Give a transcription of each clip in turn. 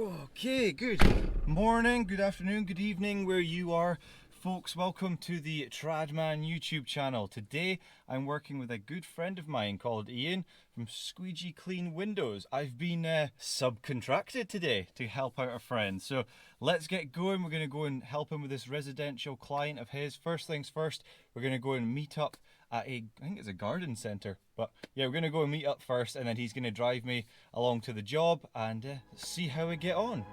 Okay, good morning, good afternoon, good evening, where you are, folks. Welcome to the Tradman YouTube channel. Today I'm working with a good friend of mine called Ian from Squeegee Clean Windows. I've been subcontracted today to help out a friend, so let's get going. We're going to go and help him with this residential client of his. First things first, we're going to go and meet up at I think it's a garden centre, but yeah, we're going to go and meet up first, and then he's going to drive me along to the job and see how we get on.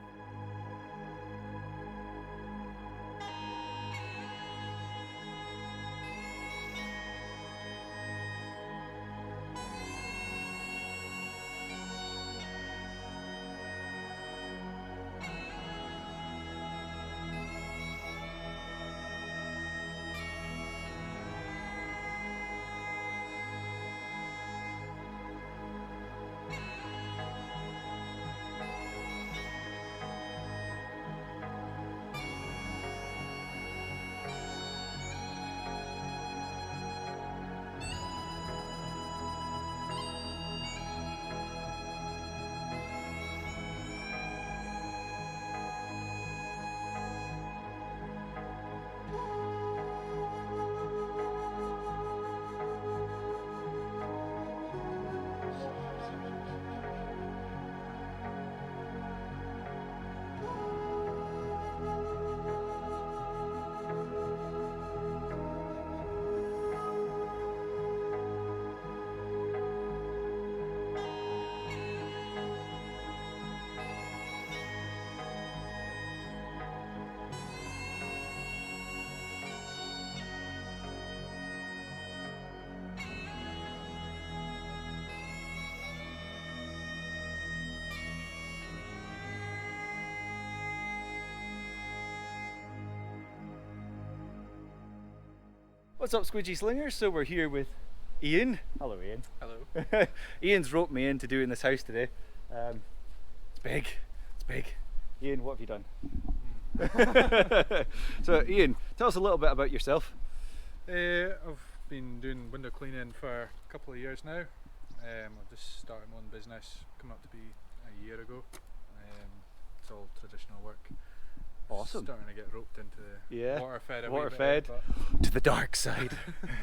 What's up, Squeegee Slingers? So we're here with Ian. Hello, Ian. Hello. Ian's roped me into doing this house today. It's big. It's big. Ian, what have you done? So, Ian, tell us a little bit about yourself. I've been doing window cleaning for a couple of years now. I've just started my own business, coming up to be a year ago. It's all traditional work. Awesome. Starting to get roped into the water fed. Water fed to the dark side.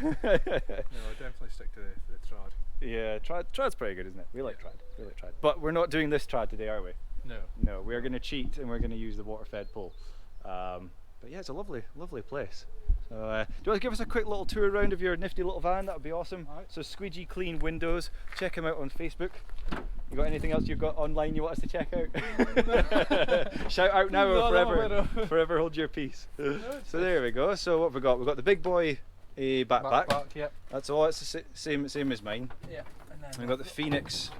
No, I definitely stick to the trad. Yeah, trad's pretty good, isn't it? We like trad. We like trad. But we're not doing this trad today, are we? No. No, we're going to cheat and we're going to use the water fed pole. But yeah, it's a lovely place. So, do you want to give us a quick little tour around of your nifty little van? That would be awesome. Right. So, Squeegee Clean Windows. Check him out on Facebook. You got anything else you've got online you want us to check out? Shout out now or forever hold your peace. So there we go. So what have we got? We've got the big boy backpack. Yep. That's all. It's the same as mine. Yeah. And then We've got the Phoenix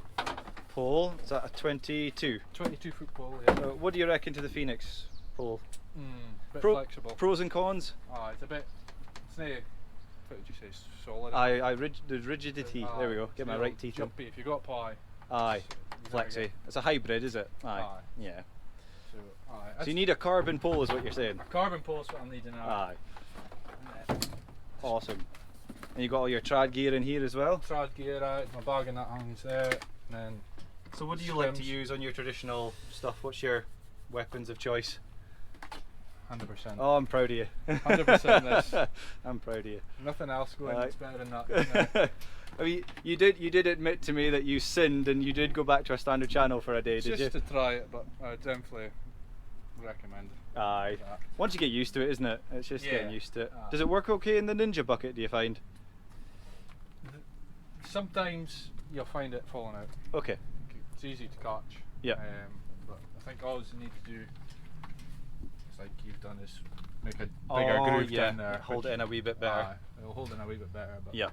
pole. Is that a 22? 22-foot pole. Yeah. What do you reckon to the Phoenix pole? Bit flexible. Pros and cons? It's a bit. It's not. What would you say? Solid. The rigidity. There we go. Get my right teeth in. Jumpy. If you got pie. Aye. Flexy. It's a hybrid, is it? Aye. Yeah. So you need a carbon pole, is what you're saying? A carbon pole is what I'm needing now. Aye. Awesome. And you got all your trad gear in here as well? Trad gear out, my bag and that hangs there. And then so what do you like to use on your traditional stuff? What's your weapons of choice? 100%. Oh, I'm proud of you. 100% this. I'm proud of you. Nothing else going that's better than that. I mean, you did admit to me that you sinned and you did go back to a standard channel for a day, did you? Just to try it, but I definitely recommend it. Aye. Once you get used to it, isn't it? It's just getting used to it. Does it work okay in the Ninja bucket, do you find? Sometimes you'll find it falling out. Okay. It's easy to catch. Yeah. But I think all you need to do, like you've done, is make a bigger groove down there. Hold it in a wee bit better. It'll hold in a wee bit better. But yeah.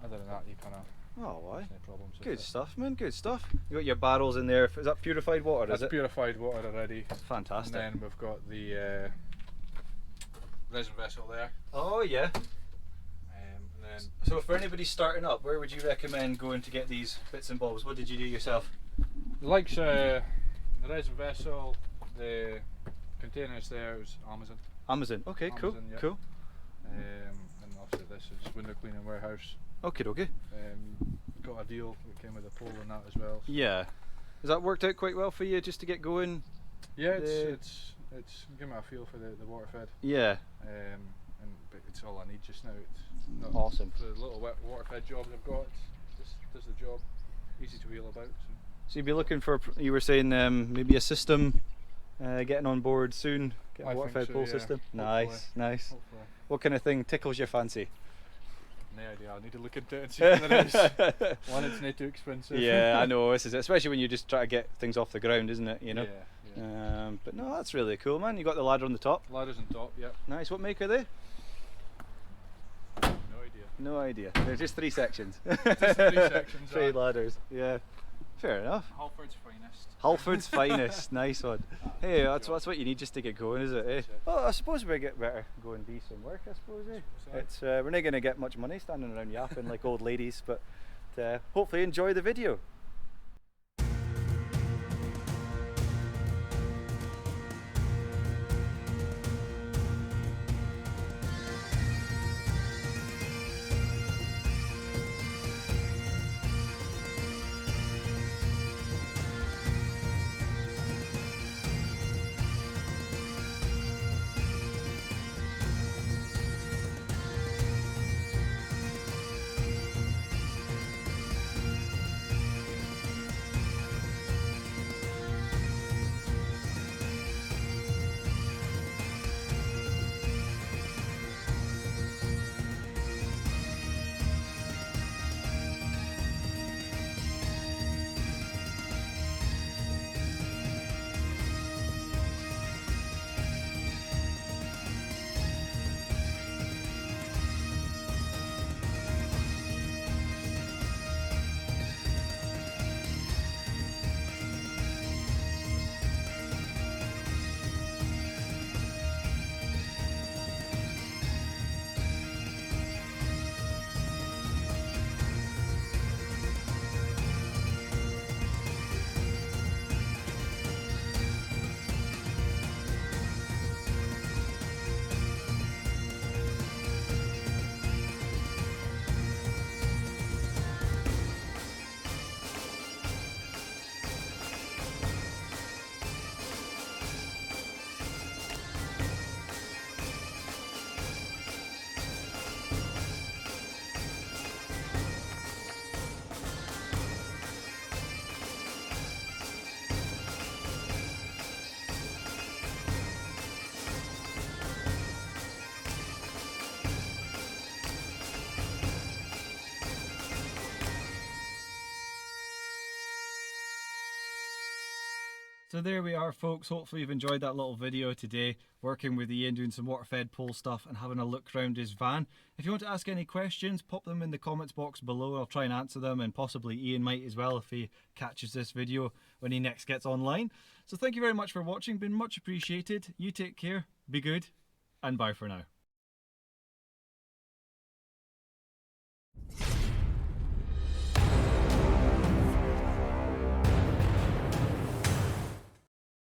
Other than that, you kind of. Oh, why? No problems. Good stuff, man. Good stuff. You got your barrels in there. Is that purified water? That's purified water already. Fantastic. And then we've got the resin vessel there. Oh yeah. And then. So for anybody starting up, where would you recommend going to get these bits and bobs? What did you do yourself? The likes the resin vessel, the containers there was Amazon. Amazon. Okay, Amazon, yeah. cool. And obviously this is window cleaning warehouse. Okay. Got a deal that came with a pole and that as well. So. Yeah. Has that worked out quite well for you just to get going? Yeah, The- it's give me a feel for the water fed. Yeah. But it's all I need just now. It's not Awesome. for the little water fed jobs I've got. It just does the job. Easy to wheel about. So you'd be looking for, you were saying maybe a system getting on board soon, get a I water think fed so, pole yeah. system. Hopefully. Nice, nice. Hopefully. What kind of thing tickles your fancy? No idea. I need to look into it and see what there is. One, it's not too expensive. Yeah, I know, this is it, especially when you just try to get things off the ground, isn't it? You know. Yeah. But no, that's really cool, man. You got the ladder on the top. Ladders on top. Yep. Nice. What make are they? No idea. No idea. They're just 3 sections. Just 3 sections. 3 ladders. Yeah. Fair enough. Halford's finest. Halford's finest. Nice one. Hey, that's what you need just to get going, is it? Eh? That's it. Well, I suppose we get better go and do some work. I suppose. Eh? So, It's we're not going to get much money standing around yapping like old ladies, but hopefully enjoy the video. So there we are, folks. Hopefully you've enjoyed that little video today, working with Ian, doing some water fed pole stuff and having a look around his van. If you want to ask any questions, pop them in the comments box below. I'll try and answer them, and possibly Ian might as well if he catches this video when he next gets online. So thank you very much for watching, been much appreciated. You take care, be good, and bye for now.